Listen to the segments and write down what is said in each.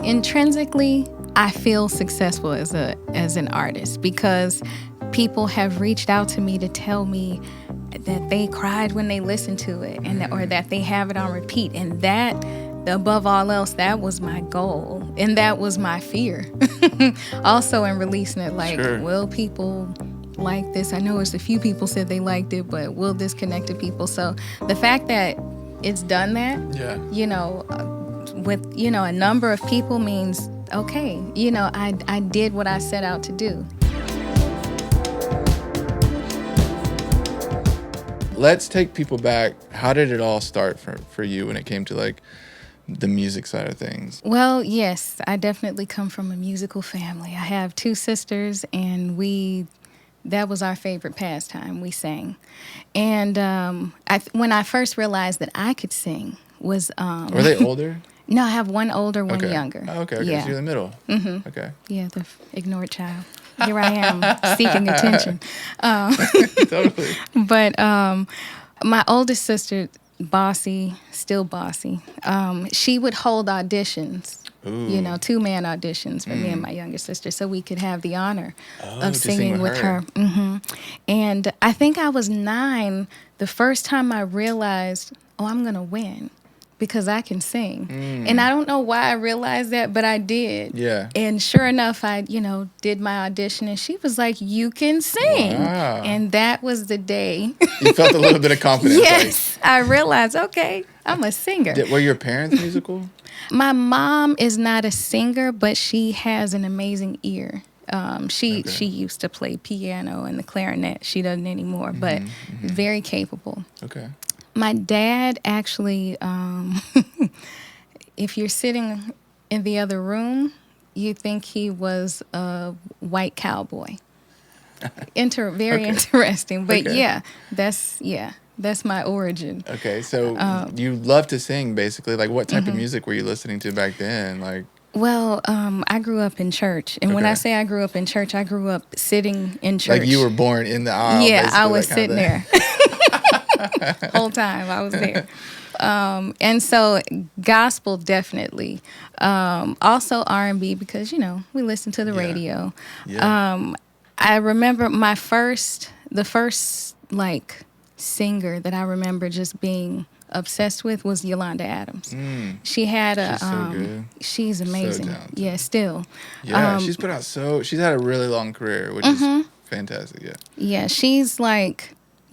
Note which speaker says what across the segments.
Speaker 1: Intrinsically, I feel successful as an artist because people have reached out to me to tell me that they cried when they listened to it, or that they have it on repeat, and that, above all else, that was my goal, and that was my fear. Also, in releasing it, like,
Speaker 2: Sure.
Speaker 1: Will people like this? I know it's a few people said they liked it, but will this connect to people? So the fact that it's done that, with a number of people means, okay, I did what I set out to do.
Speaker 2: Let's take people back. How did it all start for you when it came to like the music side of things?
Speaker 1: Well, yes, I definitely come from a musical family. I have two sisters, and that was our favorite pastime. We sang. And when I first realized that I could sing was...
Speaker 2: Were they older?
Speaker 1: No, I have one older, one younger.
Speaker 2: Oh, okay.
Speaker 1: Yeah.
Speaker 2: So you're in the middle.
Speaker 1: Mm-hmm.
Speaker 2: Okay.
Speaker 1: Yeah, the ignored child. Here I am, seeking attention.
Speaker 2: Totally.
Speaker 1: But my oldest sister, still bossy, she would hold auditions.
Speaker 2: Ooh.
Speaker 1: 2-man auditions for me and my younger sister, so we could have the honor of
Speaker 2: to sing
Speaker 1: singing
Speaker 2: with
Speaker 1: with her. Mm-hmm. And I think I was 9 the first time I realized, I'm going to win because I can sing. And I don't know why I realized that, but I did.
Speaker 2: Yeah.
Speaker 1: And sure enough, I, did my audition, and she was like, you can sing.
Speaker 2: Wow.
Speaker 1: And that was the day.
Speaker 2: You felt a little bit of confidence.
Speaker 1: Yes. I realized, okay, I'm a singer.
Speaker 2: Were your parents musical?
Speaker 1: My mom is not a singer, but she has an amazing ear. She used to play piano and the clarinet. She doesn't anymore, but very capable.
Speaker 2: Okay.
Speaker 1: My dad actually, if you're sitting in the other room, you think he was a white cowboy. Very interesting. But that's my origin.
Speaker 2: Okay, so you love to sing, basically. Like, what type of music were you listening to back then? Like,
Speaker 1: well, I grew up in church. And when I say I grew up in church, I grew up sitting in church.
Speaker 2: Like you were born in the aisle.
Speaker 1: Yeah, I
Speaker 2: basically,
Speaker 1: was sitting there. Whole time I was there. And so gospel, definitely. Also R&B, because, we listen to the radio.
Speaker 2: Yeah.
Speaker 1: I remember the first like singer that I remember just being obsessed with was Yolanda Adams. She had
Speaker 2: she's so good.
Speaker 1: She's amazing.
Speaker 2: So talented.
Speaker 1: Yeah, still.
Speaker 2: Yeah, she's had a really long career, which is fantastic. Yeah.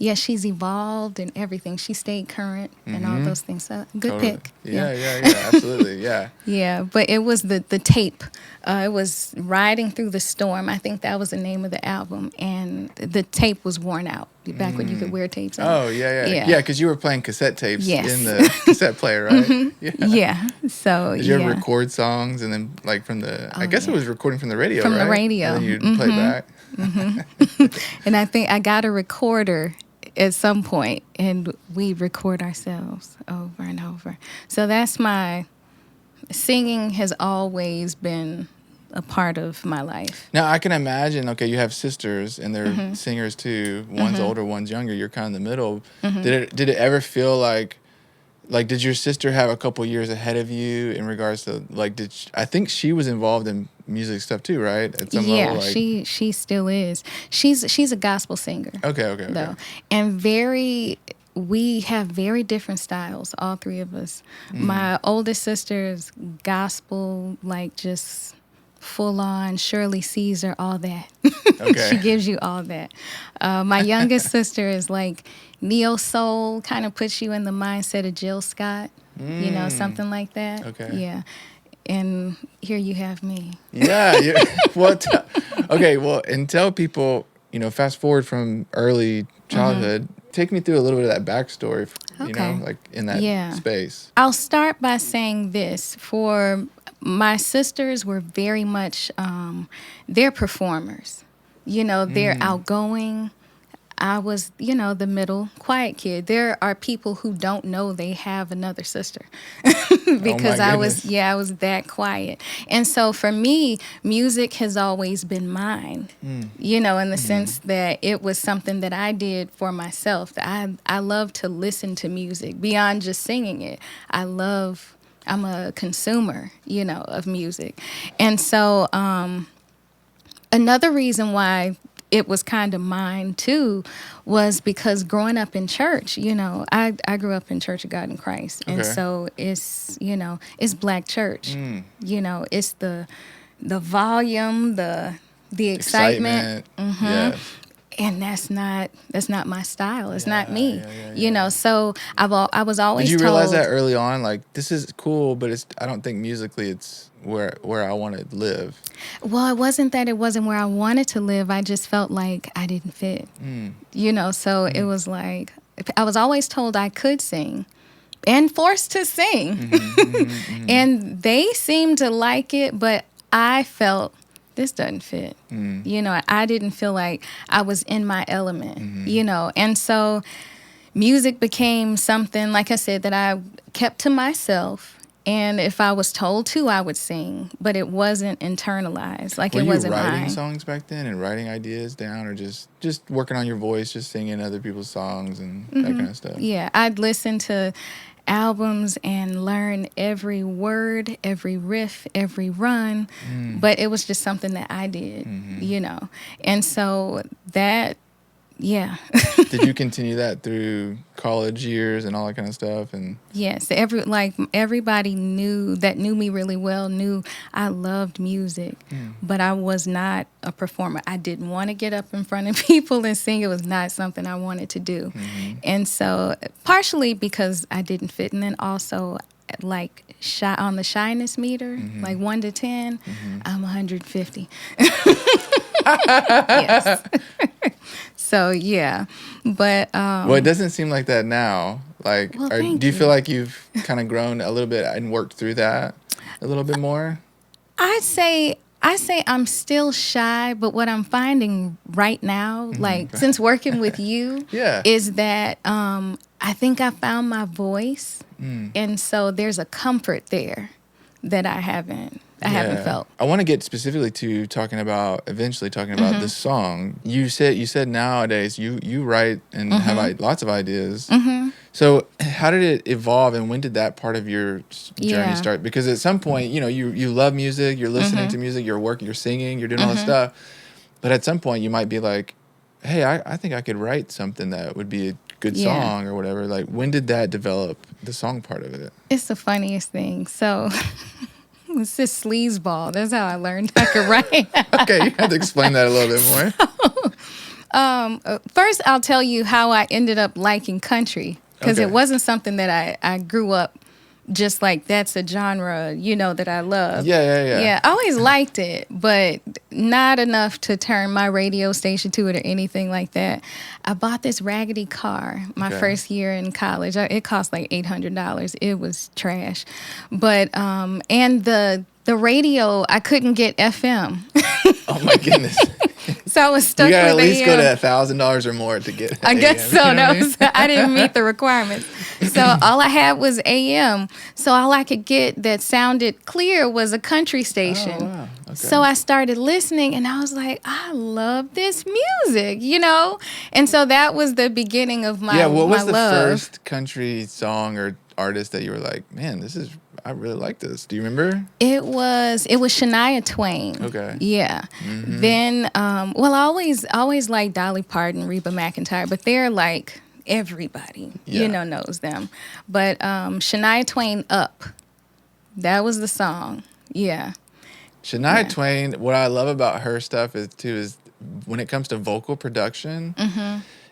Speaker 1: Yeah, she's evolved and everything. She stayed current and all those things. So good pick.
Speaker 2: Yeah, absolutely. Yeah.
Speaker 1: Yeah, but it was the tape. It was Riding Through the Storm. I think that was the name of the album. And the tape was worn out back when you could wear tapes.
Speaker 2: Oh, yeah. Yeah, because you were playing cassette tapes in the cassette player, right?
Speaker 1: Yeah. So,
Speaker 2: Did you ever record songs and then, like, from the... I guess it was recording from the radio,
Speaker 1: from
Speaker 2: right?
Speaker 1: The radio.
Speaker 2: And then you'd play back.
Speaker 1: And I think I got a recorder at some point, and we record ourselves over and over. So that's singing has always been a part of my life.
Speaker 2: Now, I can imagine, okay, you have sisters, and they're singers too. One's older, one's younger. You're kind of in the middle. Did it ever feel like, did your sister have a couple years ahead of you in regards to, like, I think she was involved in music stuff too, right? At some level, like...
Speaker 1: she still is. She's a gospel singer.
Speaker 2: Okay.
Speaker 1: Though. And we have very different styles, all three of us. My oldest sister's gospel, like, just full on Shirley Caesar, all that.
Speaker 2: Okay.
Speaker 1: She gives you all that. My youngest sister is like neo soul, kind of puts you in the mindset of Jill Scott, something like that.
Speaker 2: Okay.
Speaker 1: Yeah. And here you have me.
Speaker 2: Yeah. And tell people, fast forward from early childhood, take me through a little bit of that backstory, like in that space.
Speaker 1: I'll start by saying this. For my sisters were very much, they're performers. They're outgoing. I was, the middle, quiet kid. There are people who don't know they have another sister because I was that quiet. And so for me, music has always been mine, in the sense that it was something that I did for myself. I love to listen to music beyond just singing it. I love I'm a consumer, of music. And so another reason why it was kind of mine too was because growing up in church, I grew up in Church of God in Christ. And
Speaker 2: Okay.
Speaker 1: so it's black church.
Speaker 2: Mm.
Speaker 1: It's the volume, the excitement.
Speaker 2: Yeah.
Speaker 1: And that's not my style. It's not
Speaker 2: Yeah,
Speaker 1: me.
Speaker 2: yeah.
Speaker 1: So I was always
Speaker 2: Did you
Speaker 1: told.
Speaker 2: realize that early on? Like, this is cool, but I don't think musically it's where I want to live.
Speaker 1: Well, it wasn't that it wasn't where I wanted to live. I just felt like I didn't fit. So it was like I was always told I could sing and forced to sing. And they seemed to like it, but I felt this doesn't fit. I didn't feel like I was in my element, And so music became something, like I said, that I kept to myself. And if I was told to, I would sing, but it wasn't internalized. Like
Speaker 2: Were
Speaker 1: it
Speaker 2: you
Speaker 1: wasn't
Speaker 2: writing
Speaker 1: mine.
Speaker 2: songs back then and writing ideas down, or just working on your voice, just singing other people's songs and that kind of stuff?
Speaker 1: Yeah, I'd listen to albums and learn every word, every riff, every run, but it was just something that I did, And so that, yeah.
Speaker 2: Did you continue that through college years and all that kind of stuff? And
Speaker 1: Yes, everybody knew me really well, knew I loved music, but I was not a performer. I didn't want to get up in front of people and sing. It was not something I wanted to do. And so partially because I didn't fit, and then also like on the shyness meter, like 1 to 10, I'm 150. Yes. So yeah, but
Speaker 2: well, it doesn't seem like that now. Like,
Speaker 1: Well,
Speaker 2: do
Speaker 1: thank
Speaker 2: you feel
Speaker 1: you.
Speaker 2: like you've kind of grown a little bit and worked through that a little bit more?
Speaker 1: I say I'm still shy, but what I'm finding right now, like since working with you,
Speaker 2: Yeah.
Speaker 1: is that I think I found my voice, and so there's a comfort there that I haven't felt.
Speaker 2: I want to get specifically to eventually talking about this song. You said nowadays you write and have lots of ideas. So how did it evolve, and when did that part of your journey
Speaker 1: Yeah.
Speaker 2: start? Because at some point, you love music, you're listening to music, you're working, you're singing, you're doing all this stuff. But at some point, you might be like, hey, I think I could write something that would be a good song or whatever. Like, when did that develop, the song part of it?
Speaker 1: It's the funniest thing. So it's this sleazeball. That's how I learned I could write.
Speaker 2: Okay, you have to explain that a little bit more.
Speaker 1: First, I'll tell you how I ended up liking country, because
Speaker 2: Okay.
Speaker 1: it wasn't something that I grew up just like that's a genre, that I love.
Speaker 2: Yeah.
Speaker 1: Yeah, I always liked it, but not enough to turn my radio station to it or anything like that. I bought this raggedy car my first year in college. It cost like $800. It was trash. But, and the radio, I couldn't get FM.
Speaker 2: Oh my goodness.
Speaker 1: So I was stuck
Speaker 2: You gotta
Speaker 1: with
Speaker 2: at least go
Speaker 1: AM.
Speaker 2: to $1,000 or more to get
Speaker 1: I guess
Speaker 2: AM,
Speaker 1: so.
Speaker 2: you know what I mean?
Speaker 1: I didn't meet the requirements. So all I had was AM. So all I could get that sounded clear was a country station.
Speaker 2: Oh, wow. Okay.
Speaker 1: So I started listening, and I was like, I love this music, And so that was the beginning of my
Speaker 2: what was the
Speaker 1: love.
Speaker 2: first country song or artist that you were like, man, I really like this? Do you remember?
Speaker 1: It was Shania Twain.
Speaker 2: Okay.
Speaker 1: Yeah. Then, I always liked Dolly Parton, Reba McEntire, but they're like everybody, knows them. But Shania Twain, Up. That was the song. Yeah.
Speaker 2: Shania Twain, what I love about her stuff is when it comes to vocal production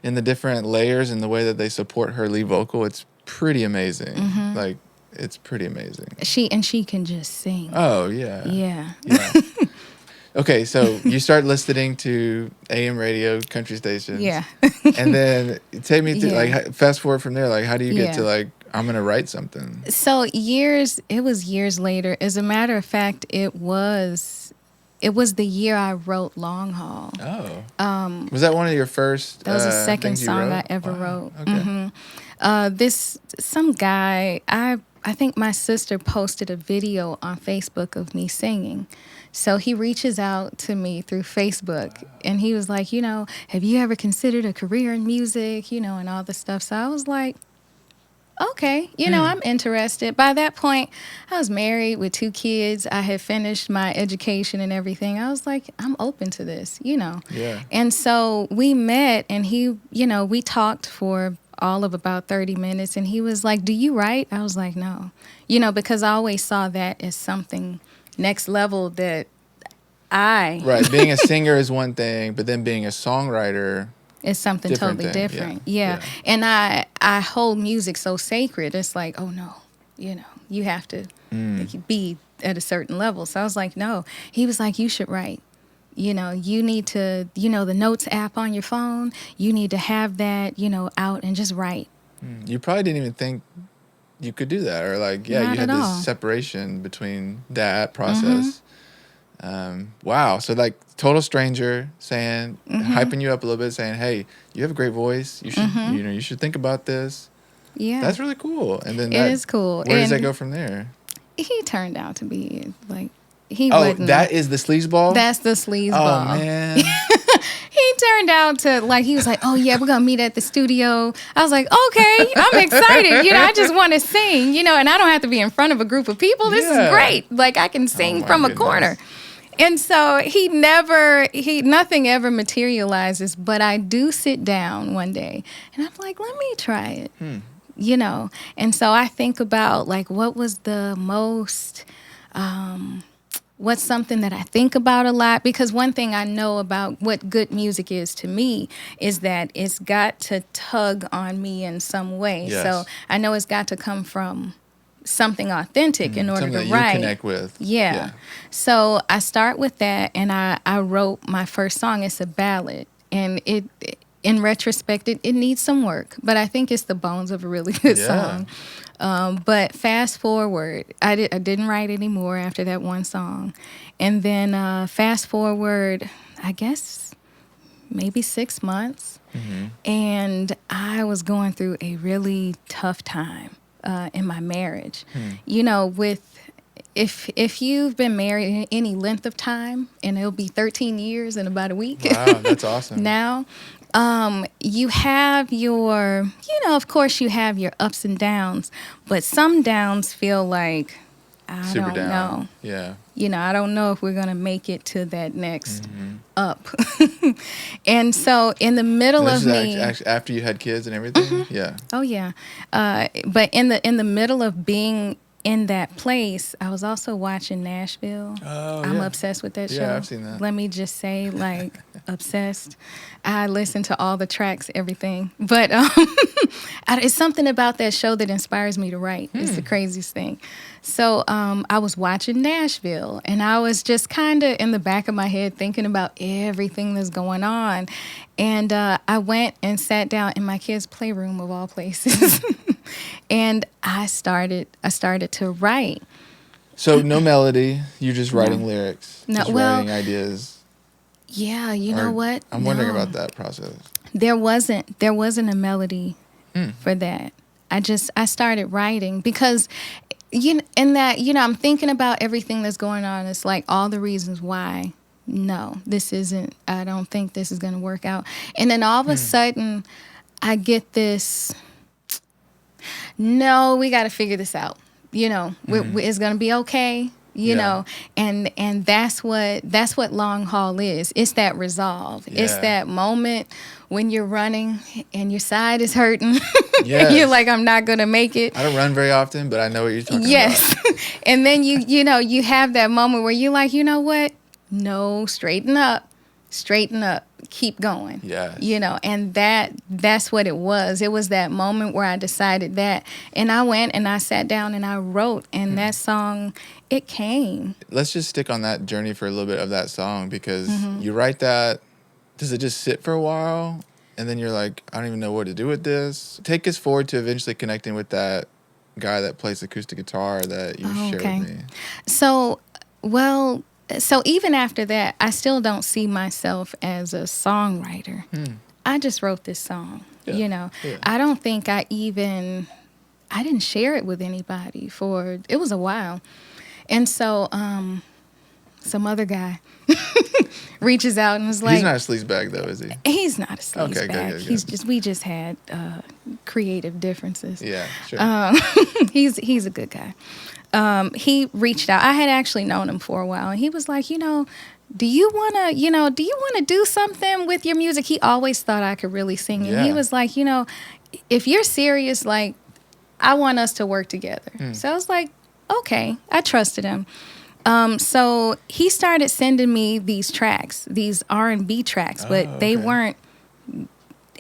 Speaker 2: and the different layers and the way that they support her lead vocal, it's pretty amazing. Like, it's pretty amazing.
Speaker 1: She can just sing.
Speaker 2: Oh, yeah.
Speaker 1: Yeah.
Speaker 2: Okay, so you start listening to AM radio, country stations.
Speaker 1: Yeah.
Speaker 2: And then take me through,
Speaker 1: Yeah.
Speaker 2: like, fast forward from there. Like, how do you get
Speaker 1: Yeah.
Speaker 2: to, like, I'm going to write something?
Speaker 1: So it was years later. As a matter of fact, it was the year I wrote Long Haul.
Speaker 2: Oh. Was that one of your first
Speaker 1: That was the second
Speaker 2: things you
Speaker 1: song
Speaker 2: wrote?
Speaker 1: I ever wrote.
Speaker 2: Okay.
Speaker 1: Some guy, I think my sister posted a video on Facebook of me singing. So he reaches out to me through Facebook, and he was like, have you ever considered a career in music, and all this stuff. So I was like, okay, I'm interested. By that point, I was married with 2 kids. I had finished my education and everything. I was like, I'm open to this.
Speaker 2: Yeah.
Speaker 1: And so we met, and we talked for all of about 30 minutes, and he was like, do you write? I was like, no. Because I always saw that as something next level that
Speaker 2: Right. Being a singer is one thing, but then being a songwriter,
Speaker 1: it's something totally different. Yeah. And I hold music so sacred. It's like, oh no, you have to be at a certain level. So I was like, no. He was like, you should write. You need to, the notes app on your phone, you need to have that, out and just write.
Speaker 2: You probably didn't even think you could do that, or like, yeah,
Speaker 1: Not
Speaker 2: you had
Speaker 1: at
Speaker 2: this
Speaker 1: all.
Speaker 2: separation between that process. Wow. So like total stranger saying, hyping you up a little bit, saying, hey, you have a great voice. You should, you should think about this.
Speaker 1: Yeah.
Speaker 2: That's really cool. And then
Speaker 1: it is cool.
Speaker 2: Where does that go from there?
Speaker 1: He turned out to be like, he
Speaker 2: Oh,
Speaker 1: wasn't.
Speaker 2: that is the sleazeball?
Speaker 1: That's the sleazeball.
Speaker 2: Oh, man.
Speaker 1: He turned out to, like, he was like, oh, yeah, we're going to meet at the studio. I was like, okay, I'm excited. I just want to sing, and I don't have to be in front of a group of people. This is great. Like, I can sing from a corner. And so nothing ever materializes, but I do sit down one day and I'm like, let me try it, And so I think about, like, what was the most, what's something that I think about a lot? Because one thing I know about what good music is to me is that it's got to tug on me in some way.
Speaker 2: Yes.
Speaker 1: So I know it's got to come from something authentic in order
Speaker 2: something
Speaker 1: to
Speaker 2: that
Speaker 1: write.
Speaker 2: You connect with.
Speaker 1: Yeah. So I start with that, and I wrote my first song. It's a ballad, and in retrospect, it needs some work, but I think it's the bones of a really good song. But fast forward, I didn't write anymore after that one song. And then fast forward, I guess, maybe 6 months. And I was going through a really tough time in my marriage. If you've been married any length of time, and it'll be 13 years in about a week.
Speaker 2: Wow, that's awesome.
Speaker 1: Now, you have your, of course you have your ups and downs, but some downs feel like, I
Speaker 2: Super
Speaker 1: don't
Speaker 2: down.
Speaker 1: know.
Speaker 2: Yeah.
Speaker 1: I don't know if we're going to make it to that next up. And so in the middle of me.
Speaker 2: After you had kids and everything? Yeah.
Speaker 1: Oh, yeah. But in the middle of being in that place, I was also watching Nashville.
Speaker 2: Oh,
Speaker 1: I'm
Speaker 2: yeah.
Speaker 1: obsessed with that show.
Speaker 2: Yeah, I've seen that.
Speaker 1: Let me just say, like, obsessed. I listen to all the tracks, everything. But it's something about that show that inspires me to write. It's the craziest thing. So I was watching Nashville, and I was just kind of in the back of my head thinking about everything that's going on. And I went and sat down in my kids' playroom, of all places. And I started to write.
Speaker 2: So no melody, you're just writing lyrics, just writing ideas.
Speaker 1: Yeah, you know what?
Speaker 2: I'm wondering about that process.
Speaker 1: There wasn't a melody for that. I started writing because I'm thinking about everything that's going on. It's like all the reasons why. No, I don't think this is going to work out. And then all of a sudden I get this, no, we got to figure this out. It's going to be okay. And that's what long haul is. It's that resolve.
Speaker 2: Yeah.
Speaker 1: It's that moment when you're running and your side is hurting.
Speaker 2: Yes.
Speaker 1: You're like, I'm not going to make it.
Speaker 2: I don't run very often, but I know what you're talking about.
Speaker 1: Yes. And then you have that moment where you're like, you know what? No, straighten up, keep going.
Speaker 2: Yes.
Speaker 1: And that's what it was. It was that moment where I decided that, and I went and I sat down and I wrote, and that song, it came.
Speaker 2: Let's just stick on that journey for a little bit of that song, because you write that. Does it just sit for a while, and then you're like, I don't even know what to do with this? Take us forward to eventually connecting with that guy that plays acoustic guitar that you shared with me.
Speaker 1: So even after that, I still don't see myself as a songwriter. I just wrote this song,
Speaker 2: Yeah.
Speaker 1: I don't think I didn't share it with anybody it was a while. And so some other guy reaches out and is like,
Speaker 2: he's not a sleaze bag though, is he?
Speaker 1: He's not a sleaze
Speaker 2: Okay,
Speaker 1: bag.
Speaker 2: good.
Speaker 1: We just had creative differences.
Speaker 2: Yeah, sure.
Speaker 1: He's a good guy. He reached out. I had actually known him for a while, and he was like, do you wanna do something with your music? He always thought I could really sing, and he was like, if you're serious, like, I want us to work together. So I was like, okay. I trusted him. So he started sending me these tracks, these R&B tracks, but they weren't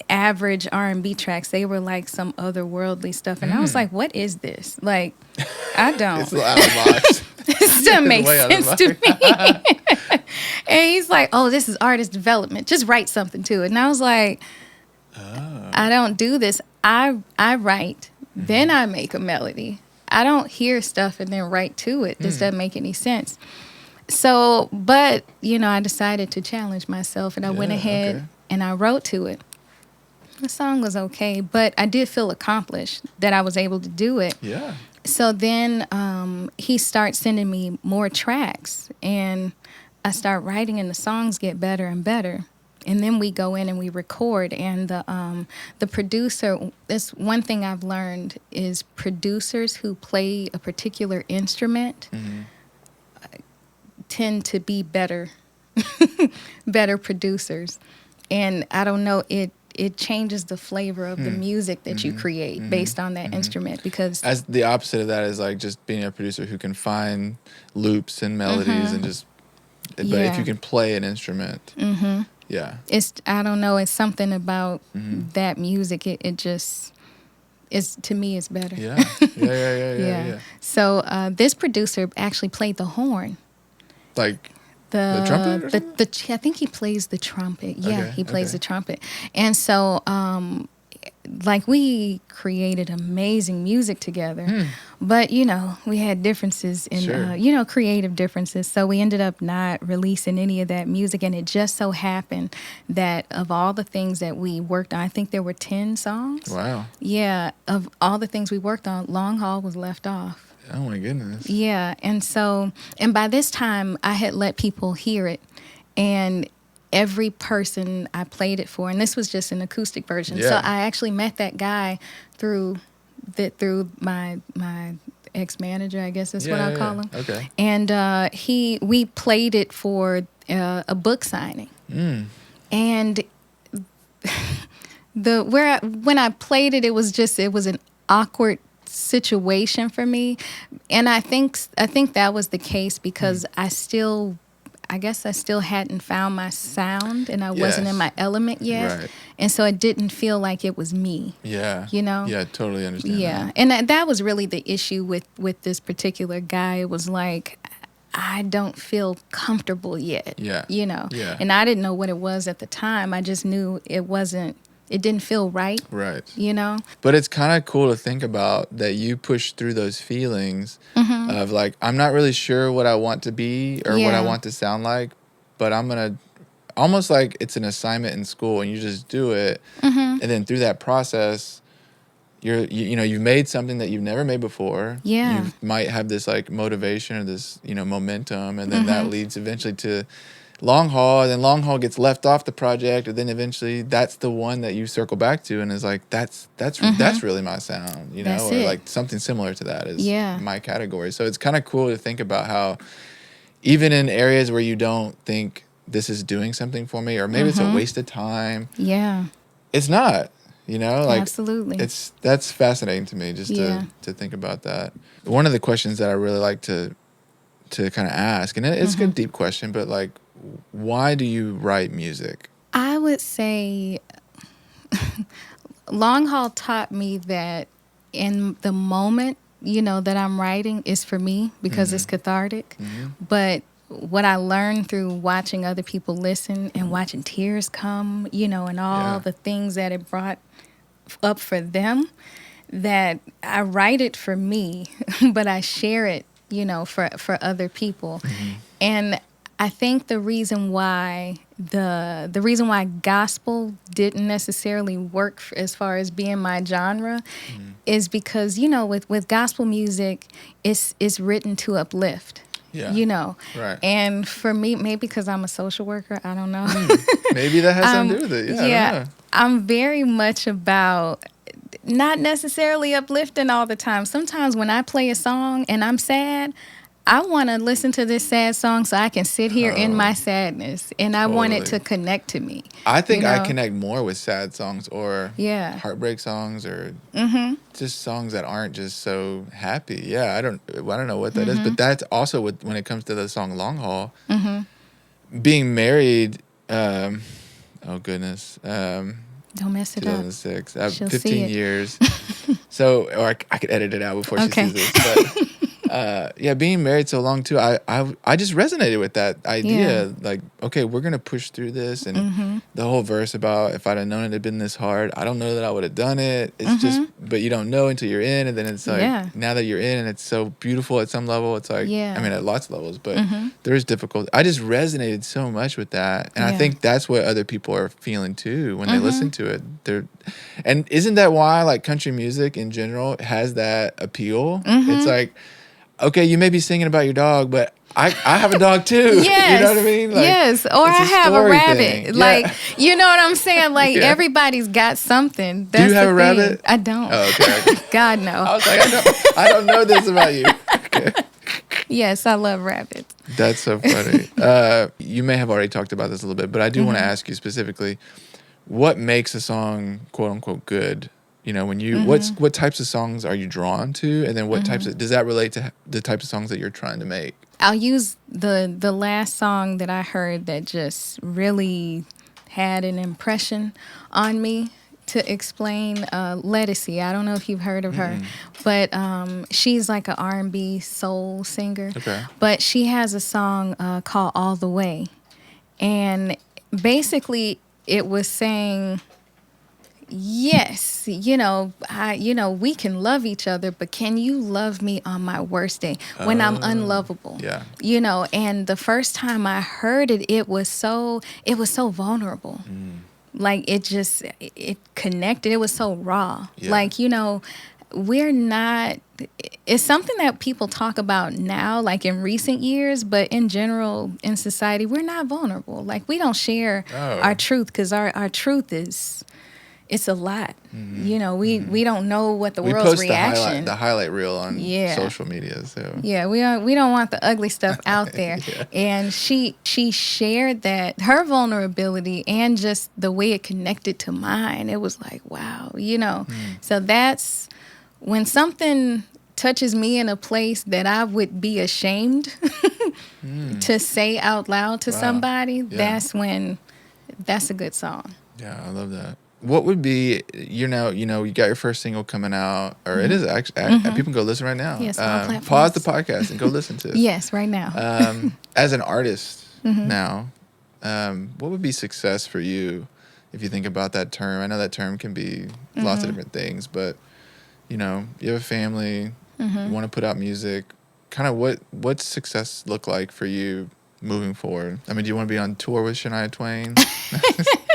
Speaker 1: average R&B tracks. They were like some otherworldly stuff. And I was like, what is this? Like, I don't.
Speaker 2: It's out of the box.
Speaker 1: This doesn't make sense to me. And he's like, oh, this is artist development. Just write something to it. And I was like, I don't do this. I write, then I make a melody. I don't hear stuff and then write to it. This doesn't make any sense. So, but, I decided to challenge myself, and I went ahead and I wrote to it. The song was okay, but I did feel accomplished that I was able to do it.
Speaker 2: Yeah.
Speaker 1: So then he starts sending me more tracks, and I start writing, and the songs get better and better. And then we go in and we record, and the producer, this one thing I've learned is producers who play a particular instrument tend to be better producers. And I don't know, it changes the flavor of the music that you create based on that instrument, because
Speaker 2: as the opposite of that is like just being a producer who can find loops and melodies and just, but if you can play an instrument,
Speaker 1: I don't know, it's something about that music. It just is, to me, it's better.
Speaker 2: Yeah.
Speaker 1: So this producer actually played the horn.
Speaker 2: Like the trumpet or something?
Speaker 1: I think he plays the trumpet. Yeah,
Speaker 2: Okay,
Speaker 1: he plays
Speaker 2: okay.
Speaker 1: the trumpet. And so, like, we created amazing music together. But, we had differences in,
Speaker 2: Sure.
Speaker 1: creative differences. So we ended up not releasing any of that music. And it just so happened that of all the things that we worked on, I think there were 10 songs.
Speaker 2: Wow.
Speaker 1: Yeah, of all the things we worked on, Long Haul was left off.
Speaker 2: Oh my goodness.
Speaker 1: Yeah, and by this time, I had let people hear it, and every person I played it for, and this was just an acoustic version.
Speaker 2: Yeah.
Speaker 1: So I actually met that guy through my ex-manager, I guess that's what I'll call him.
Speaker 2: Okay.
Speaker 1: And we played it for a book signing, and when I played it, it was an awkward situation for me, and I think that was the case because I guess I still hadn't found my sound, and I wasn't in my element yet,
Speaker 2: Right.
Speaker 1: and so it didn't feel like it was me.
Speaker 2: Yeah.
Speaker 1: Yeah,
Speaker 2: Totally understand.
Speaker 1: yeah, and that was really the issue with this particular guy. It was like, I don't feel comfortable yet.
Speaker 2: Yeah. Yeah.
Speaker 1: And I didn't know what it was at the time. I just knew it didn't feel right.
Speaker 2: Right.
Speaker 1: But
Speaker 2: it's kind of cool to think about that you push through those feelings of like, I'm not really sure what I want to be or what I want to sound like, but I'm going to, almost like it's an assignment in school and you just do it. And then through that process, you've made something that you've never made before.
Speaker 1: Yeah.
Speaker 2: You might have this like motivation or this, momentum, and then that leads eventually to Long Haul, and then Long Haul gets left off the project, and then eventually that's the one that you circle back to and is like, that's really my sound,
Speaker 1: That's
Speaker 2: or
Speaker 1: it.
Speaker 2: like something similar to that is
Speaker 1: Yeah.
Speaker 2: my category. So it's kind of cool to think about how even in areas where you don't think this is doing something for me, or maybe it's a waste of time,
Speaker 1: yeah,
Speaker 2: it's not, like
Speaker 1: absolutely.
Speaker 2: that's fascinating to me just
Speaker 1: Yeah.
Speaker 2: to think about that. One of the questions that I really like to kind of ask, and it's a good deep question, but like, why do you write music?
Speaker 1: I would say Long Haul taught me that in the moment, that I'm writing is for me because it's cathartic. But what I learned through watching other people listen and watching tears come, and all the things that it brought up for them, that I write it for me, but I share it, for other people. And I think the reason why gospel didn't necessarily work as far as being my genre is because with gospel music, it's written to uplift.
Speaker 2: Yeah.
Speaker 1: You know.
Speaker 2: Right.
Speaker 1: And for me, maybe because I'm a social worker, I don't know.
Speaker 2: Maybe that has something to do with it. Yeah, I don't know.
Speaker 1: I'm very much about not necessarily uplifting all the time. Sometimes when I play a song and I'm sad, I want to listen to this sad song so I can sit here in my sadness, and I want it to connect to me.
Speaker 2: I think
Speaker 1: you know?
Speaker 2: I connect more with sad songs or heartbreak songs or just songs that aren't just so happy. Yeah, I don't know what that is, but that's also when it comes to the song Long Haul. Being married, oh goodness.
Speaker 1: Don't mess it
Speaker 2: 2006.
Speaker 1: up. She'll
Speaker 2: 15 years. So, or I could edit it out before she sees this. But being married so long too, I just resonated with that idea. Yeah. Like, okay, we're gonna push through this, and the whole verse about if I'd have known it had been this hard, I don't know that I would have done it. It's just, but you don't know until you're in, and then it's like now that you're in, and it's so beautiful at some level. It's like, I mean, at lots of levels, but there is difficulty. I just resonated so much with that, and I think that's what other people are feeling too when they listen to it. And isn't that why like country music in general has that appeal? It's like, okay, you may be singing about your dog, but I have a dog too.
Speaker 1: Yes.
Speaker 2: You know what I mean? Like,
Speaker 1: yes. Or I have a rabbit.
Speaker 2: Thing.
Speaker 1: Like, you know what I'm saying? Like, everybody's got something. That's
Speaker 2: Do you have a rabbit?
Speaker 1: I don't.
Speaker 2: Oh, okay.
Speaker 1: God, no.
Speaker 2: I was like, I don't know this about you. Okay.
Speaker 1: Yes, I love rabbits.
Speaker 2: That's so funny. You may have already talked about this a little bit, but I do want to ask you specifically, what makes a song, quote unquote, good? You know, when you what types of songs are you drawn to, and then what types of, does that relate to the types of songs that you're trying to make?
Speaker 1: I'll use the last song that I heard that just really had an impression on me to explain Lettucey. I don't know if you've heard of her, but she's like an R&B soul singer.
Speaker 2: Okay.
Speaker 1: But she has a song called All the Way, and basically it was saying, yes, we can love each other, but can you love me on my worst day when I'm unlovable?
Speaker 2: Yeah.
Speaker 1: And the first time I heard it, it was so vulnerable. Like it connected. It was so raw.
Speaker 2: Yeah.
Speaker 1: Like, we're not, it's something that people talk about now, like in recent years, but in general in society, we're not vulnerable. Like, we don't share our truth because our truth is, it's a lot. We don't know what the world's reaction.
Speaker 2: The highlight reel on social media. So
Speaker 1: we don't want the ugly stuff out there. And she shared that, her vulnerability, and just the way it connected to mine. It was like, wow, So that's when something touches me in a place that I would be ashamed to say out loud to somebody. That's a good song.
Speaker 2: Yeah, I love that. What would be, you got your first single coming out, or it is actually, people can go listen right now.
Speaker 1: Yes,
Speaker 2: pause the podcast and go listen to it.
Speaker 1: Yes, right now.
Speaker 2: As an artist now, what would be success for you if you think about that term? I know that term can be lots of different things, but, you have a family, you want to put out music. Kind of what's success look like for you moving forward? I mean, do you want to be on tour with Shania Twain?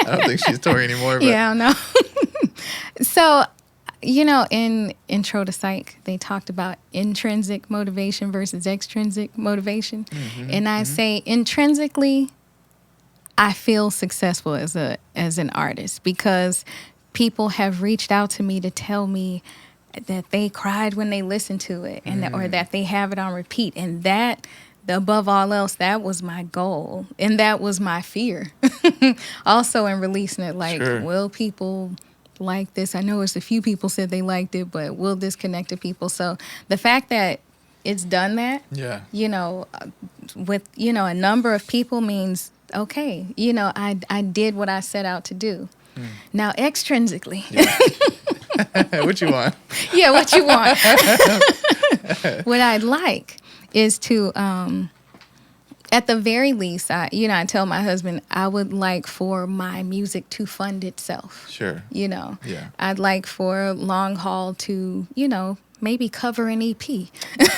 Speaker 2: I don't think she's touring anymore. But.
Speaker 1: Yeah, I know. So, in Intro to Psych, they talked about intrinsic motivation versus extrinsic motivation. And I say intrinsically, I feel successful as an artist because people have reached out to me to tell me that they cried when they listened to it, and or that they have it on repeat, and that. Above all else, that was my goal, and that was my fear. Also, in releasing it, like, will people like this? I know it's a few people said they liked it, but will this connect to people? So the fact that it's done that, with a number of people means okay. I did what I set out to do. Now, extrinsically,
Speaker 2: what you want?
Speaker 1: Yeah, what you want? What I'd like is to, at the very least, I tell my husband, I would like for my music to fund itself.
Speaker 2: Sure.
Speaker 1: Yeah. I'd like for Long Haul to, maybe cover an EP.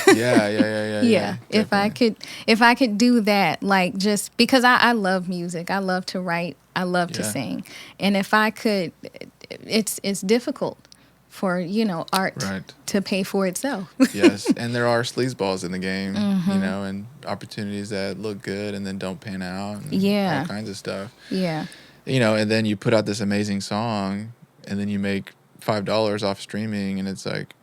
Speaker 1: Yeah. If I could do that, like, just because I love music, I love to write, I love to sing, and if I could, it's difficult for art
Speaker 2: Right.
Speaker 1: to pay for itself.
Speaker 2: Yes, and there are sleazeballs in the game, and opportunities that look good and then don't pan out, and
Speaker 1: Yeah.
Speaker 2: all kinds of stuff.
Speaker 1: Yeah.
Speaker 2: And then you put out this amazing song, and then you make $5 off streaming, and it's like,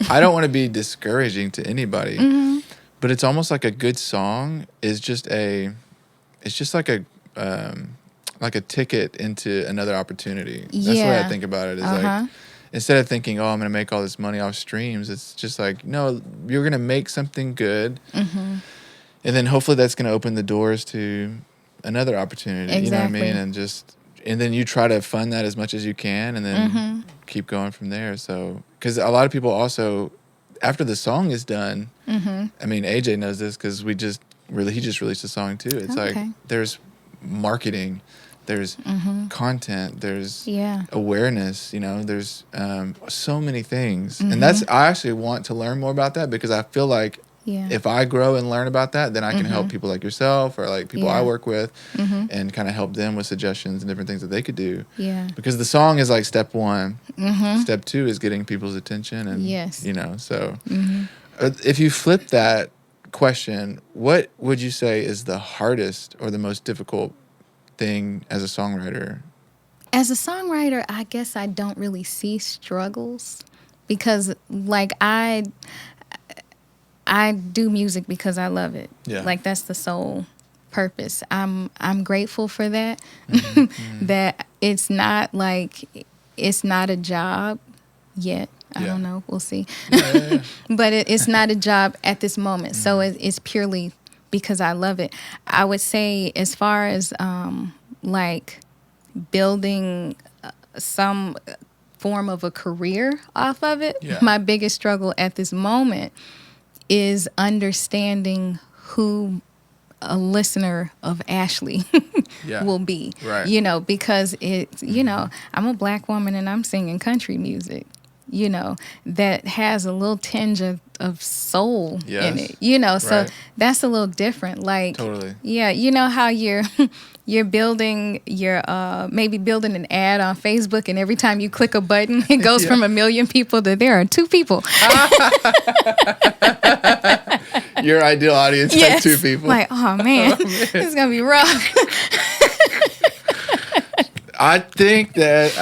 Speaker 2: I don't want to be discouraging to anybody, but it's almost like a good song is just like a ticket into another opportunity. That's the way I think about it. Is like, instead of thinking, oh, I'm going to make all this money off streams, it's just like, no, you're going to make something good, and then hopefully that's going to open the doors to another opportunity.
Speaker 1: Exactly.
Speaker 2: You know what I mean? And then you try to fund that as much as you can, and then keep going from there. So, because a lot of people also, after the song is done, I mean, AJ knows this because he just released a song too. It's like there's marketing, there's content, there's awareness. There's so many things, and I actually want to learn more about that, because I feel like if I grow and learn about that, then I can help people like yourself or like people I work with, and kind of help them with suggestions and different things that they could do.
Speaker 1: Yeah.
Speaker 2: Because the song is like step one. Step two is getting people's attention, and so if you flip that question, what would you say is the hardest or the most difficult thing as a songwriter?
Speaker 1: As a songwriter, I guess I don't really see struggles, because like I do music because I love it.
Speaker 2: Yeah.
Speaker 1: Like that's the sole purpose. I'm grateful for that. That it's not a job yet. I don't know. We'll see. But it's not a job at this moment. So it's purely because I love it. I would say, as far as like building some form of a career off of it, my biggest struggle at this moment is understanding who a listener of Ashleigh will be.
Speaker 2: Right.
Speaker 1: Because it's, I'm a Black woman and I'm singing country music, that has a little tinge of soul in it, so that's a little different. Like,
Speaker 2: totally.
Speaker 1: Yeah, how you're building maybe building an ad on Facebook, and every time you click a button, it goes from 1 million people to there are 2 people.
Speaker 2: Your ideal audience has 2 people.
Speaker 1: Like, oh man, this is gonna be rough.
Speaker 2: I think that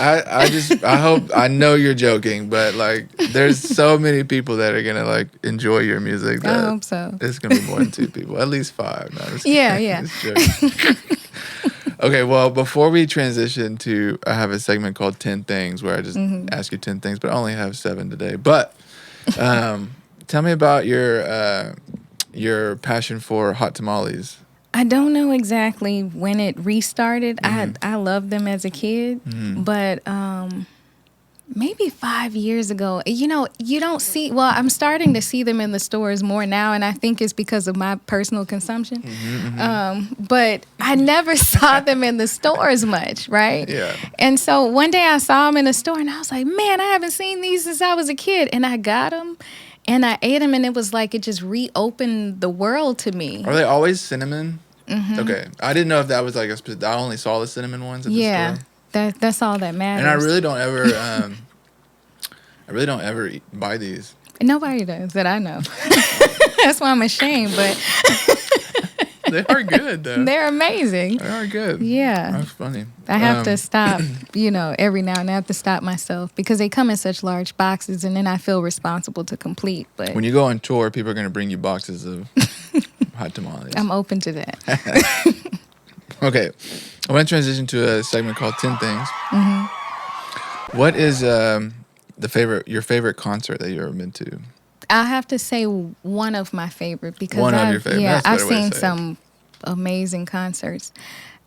Speaker 2: I hope, I know you're joking, but like there's so many people that are gonna like enjoy your music that
Speaker 1: I hope so.
Speaker 2: It's gonna be more than 2 people, at least 5. No,
Speaker 1: Yeah.
Speaker 2: Okay, well, before we transition to, I have a segment called 10 Things where I just ask you 10 things, but I only have 7 today. But tell me about your passion for Hot Tamales.
Speaker 1: I don't know exactly when it restarted. I loved them as a kid, but maybe 5 years ago. You don't see. Well, I'm starting to see them in the stores more now, and I think it's because of my personal consumption. But I never saw them in the stores much, right?
Speaker 2: Yeah.
Speaker 1: And so one day I saw them in the store, and I was like, man, I haven't seen these since I was a kid, and I got them. And I ate them, and it was like it just reopened the world to me.
Speaker 2: Are they always cinnamon? Okay. I didn't know if that was like I only saw the cinnamon ones at the store.
Speaker 1: That's all that matters.
Speaker 2: And I really don't ever buy these.
Speaker 1: Nobody does that I know. That's why I'm ashamed, but
Speaker 2: they are good though.
Speaker 1: They're amazing.
Speaker 2: They are good.
Speaker 1: Yeah.
Speaker 2: That's funny.
Speaker 1: I have to stop, every now and then I have to stop myself, because they come in such large boxes, and then I feel responsible to complete. But
Speaker 2: when you go on tour, people are going to bring you boxes of Hot Tamales.
Speaker 1: I'm open to that.
Speaker 2: Okay. I want to transition to a segment called 10 Things. What is your favorite concert that you've ever been to?
Speaker 1: I have to say one of my favorite, because
Speaker 2: one of your favorite.
Speaker 1: Yeah,
Speaker 2: That's a
Speaker 1: I've
Speaker 2: better way to
Speaker 1: seen
Speaker 2: say it.
Speaker 1: some amazing concerts.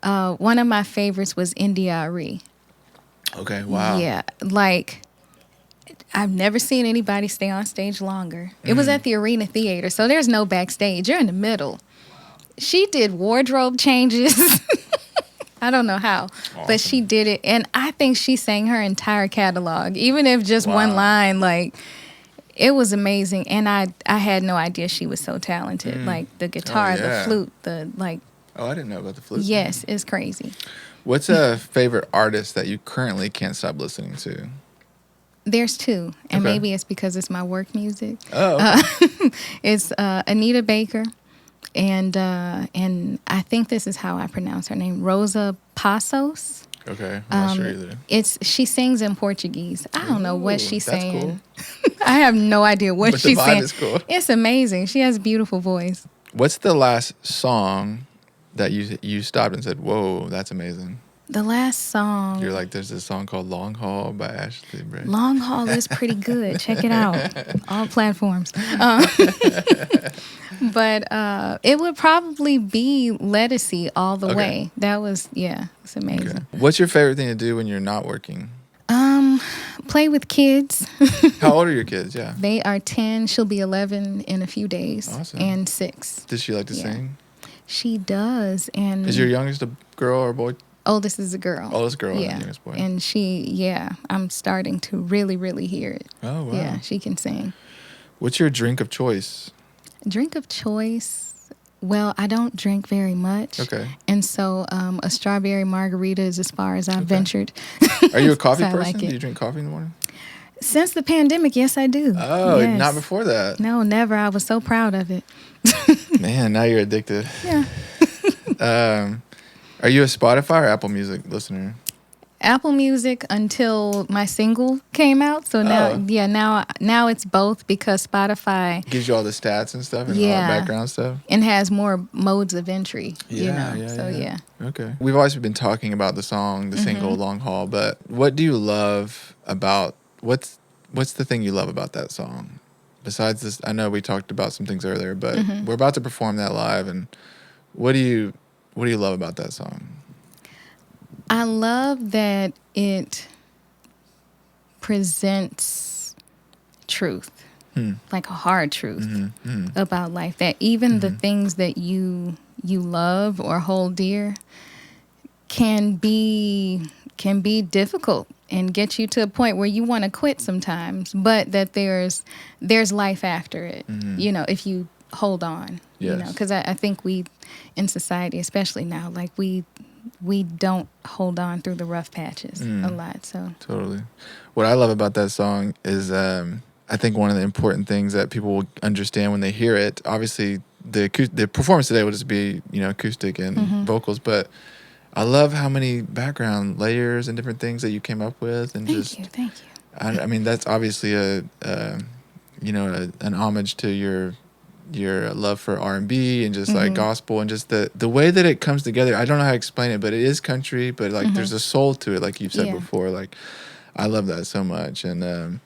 Speaker 1: One of my favorites was India.Arie.
Speaker 2: Okay, wow.
Speaker 1: Yeah, like I've never seen anybody stay on stage longer. It was at the Arena Theater, so there's no backstage. You're in the middle. She did wardrobe changes. I don't know how, but she did it. And I think she sang her entire catalog, even if just one line. Like, it was amazing. And I had no idea she was so talented. Like, the guitar, the flute,
Speaker 2: Oh, I didn't know about the flute.
Speaker 1: Yes, it's crazy.
Speaker 2: What's a favorite artist that you currently can't stop listening to?
Speaker 1: There's two, and
Speaker 2: Okay.
Speaker 1: maybe it's because it's my work music.
Speaker 2: Oh, okay.
Speaker 1: It's Anita Baker, and I think this is how I pronounce her name, Rosa Passos.
Speaker 2: Okay. I'm not sure either.
Speaker 1: She sings in Portuguese. I don't know what
Speaker 2: Ooh,
Speaker 1: she's
Speaker 2: that's
Speaker 1: saying.
Speaker 2: cool.
Speaker 1: I have no idea what
Speaker 2: But the
Speaker 1: she's
Speaker 2: vibe
Speaker 1: saying.
Speaker 2: is cool.
Speaker 1: It's amazing. She has a beautiful voice.
Speaker 2: What's the last song that you stopped and said, "Whoa, that's amazing"?
Speaker 1: The last song,
Speaker 2: You're like, there's this song called "Long Haul" by Ashleigh Brae.
Speaker 1: Long Haul, is pretty good. Check it out. All platforms. But it would probably be Lettucey all the
Speaker 2: Okay.
Speaker 1: way. That was, it's amazing.
Speaker 2: Okay. What's your favorite thing to do when you're not working?
Speaker 1: Play with kids.
Speaker 2: How old are your kids? Yeah.
Speaker 1: They are 10. She'll be 11 in a few days.
Speaker 2: Awesome.
Speaker 1: And 6.
Speaker 2: Does she like to
Speaker 1: Yeah.
Speaker 2: sing?
Speaker 1: She does. And
Speaker 2: Is your youngest a girl or a boy?
Speaker 1: oldest is a girl.
Speaker 2: Oldest girl and
Speaker 1: Yeah.
Speaker 2: youngest boy.
Speaker 1: And I'm starting to really, really hear it.
Speaker 2: Oh, wow.
Speaker 1: Yeah, she can sing.
Speaker 2: What's your drink of choice?
Speaker 1: Drink of choice. Well, I don't drink very much.
Speaker 2: Okay.
Speaker 1: And so a strawberry margarita is as far as I've ventured.
Speaker 2: Are you a coffee
Speaker 1: So I
Speaker 2: person?
Speaker 1: like
Speaker 2: Do
Speaker 1: it.
Speaker 2: you drink coffee in the morning?
Speaker 1: Since the pandemic, yes, I do.
Speaker 2: Oh,
Speaker 1: Yes.
Speaker 2: not before that.
Speaker 1: No, never. I was so proud of it.
Speaker 2: Man, now you're addicted.
Speaker 1: Yeah.
Speaker 2: Are you a Spotify or Apple Music listener?
Speaker 1: Apple Music until my single came out. So now,
Speaker 2: Oh.
Speaker 1: now it's both because Spotify
Speaker 2: Gives you all the stats and stuff and all
Speaker 1: Yeah.
Speaker 2: the background stuff?
Speaker 1: and has more modes of entry.
Speaker 2: Yeah.
Speaker 1: Yeah.
Speaker 2: Okay. We've always been talking about the song, the single Long Haul, but what do you love about, what's the thing you love about that song? Besides this, I know we talked about some things earlier, but we're about to perform that live, and what do you love about that song?
Speaker 1: I love that it presents truth, like a hard truth about life. That even the things that you love or hold dear can be difficult and get you to a point where you want to quit sometimes, but that there's life after it. If you hold on.
Speaker 2: Yes.
Speaker 1: Because I think we in society, especially now, like we don't hold on through the rough patches a lot. So
Speaker 2: Totally. What I love about that song is I think one of the important things that people will understand when they hear it, obviously the performance today will just be, acoustic and vocals, but I love how many background layers and different things that you came up with. And
Speaker 1: thank you.
Speaker 2: I mean, that's obviously an homage to your love for R&B and just like gospel and just the way that it comes together. I don't know how to explain it, but it is country, but like there's a soul to it, like you've said before. Like I love that so much, and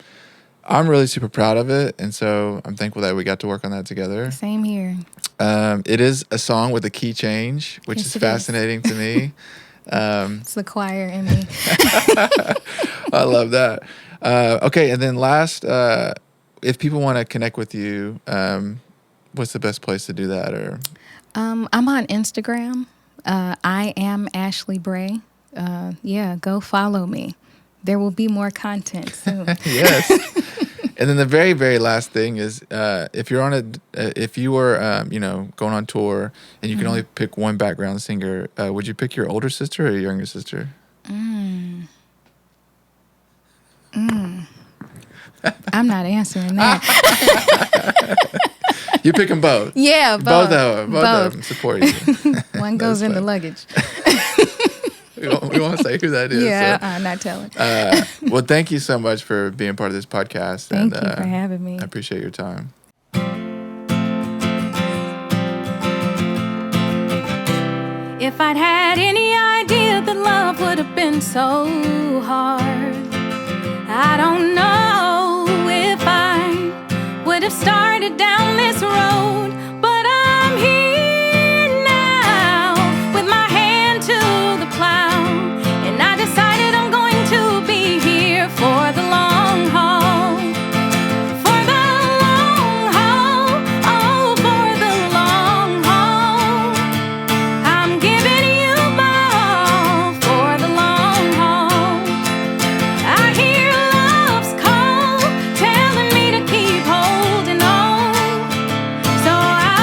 Speaker 2: I'm really super proud of it, and so I'm thankful that we got to work on that together.
Speaker 1: Same here.
Speaker 2: It is a song with a key change, which
Speaker 1: Yes,
Speaker 2: is
Speaker 1: it
Speaker 2: fascinating to me.
Speaker 1: It's the choir in me.
Speaker 2: I love that. Okay, and then last, if people want to connect with you, what's the best place to do that? Or
Speaker 1: I'm on Instagram. I am Ashleigh Brae. Go follow me. There will be more content soon.
Speaker 2: yes. And then the very, very last thing is, if you were, going on tour and you can only pick one background singer, would you pick your older sister or your younger sister?
Speaker 1: I'm not answering that.
Speaker 2: You pick them both.
Speaker 1: Yeah,
Speaker 2: Both
Speaker 1: both.
Speaker 2: of them support you.
Speaker 1: One goes in the
Speaker 2: fun.
Speaker 1: luggage.
Speaker 2: We won't say who that is.
Speaker 1: Yeah,
Speaker 2: so.
Speaker 1: I'm not telling.
Speaker 2: Well, thank you so much for being part of this podcast.
Speaker 1: Thank you for having me.
Speaker 2: I appreciate your time.
Speaker 1: If I'd had any idea that love would have been so hard, I don't know if I would have started down this road. But I'm here now with my hand to the plow, and I decided I'm going to be here for the long haul. For the long haul, oh, for the long haul. I'm giving you all for the long haul. I hear love's call telling me to keep holding on. So I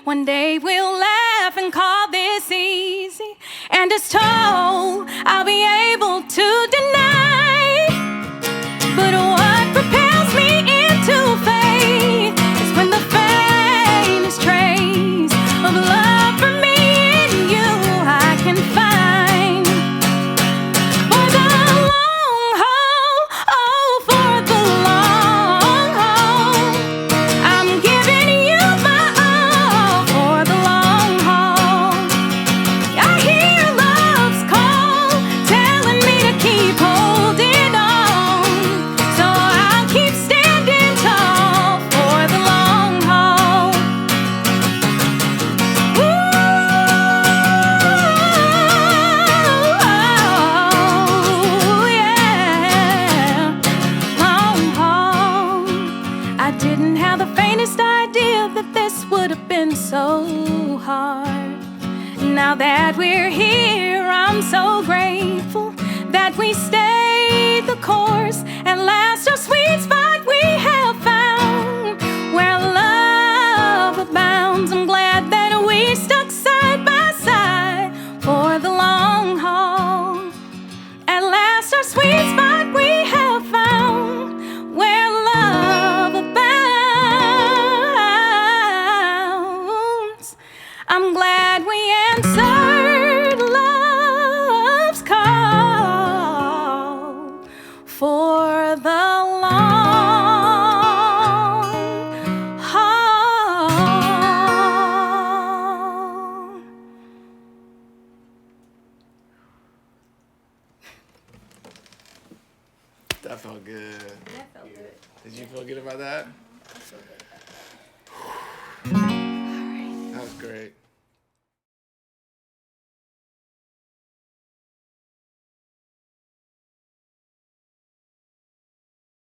Speaker 1: One day we'll laugh and call this easy, and it's told I'll be able to deny. But what propels me into faith is when the faintest trace of love for me and you I can find. For the long haul, oh, for the long haul, I'm giving you my all for the long haul. I hear love's call telling me to keep holding on, so I'll keep standing tall for the long haul. Ooh, yeah, long haul. I didn't have the faintest idea that this would have been so hard. Now that we're here, I'm so grateful that we stayed the course. At last, a sweet spot we have found where love abounds. I'm glad that we stuck side by side for the long haul. At last, our sweet spot we have found where love abounds. I'm glad we answered love's call for the long haul.
Speaker 2: That felt good.
Speaker 1: That felt good.
Speaker 2: Did you feel good about that?
Speaker 1: I feel good.
Speaker 2: That was great.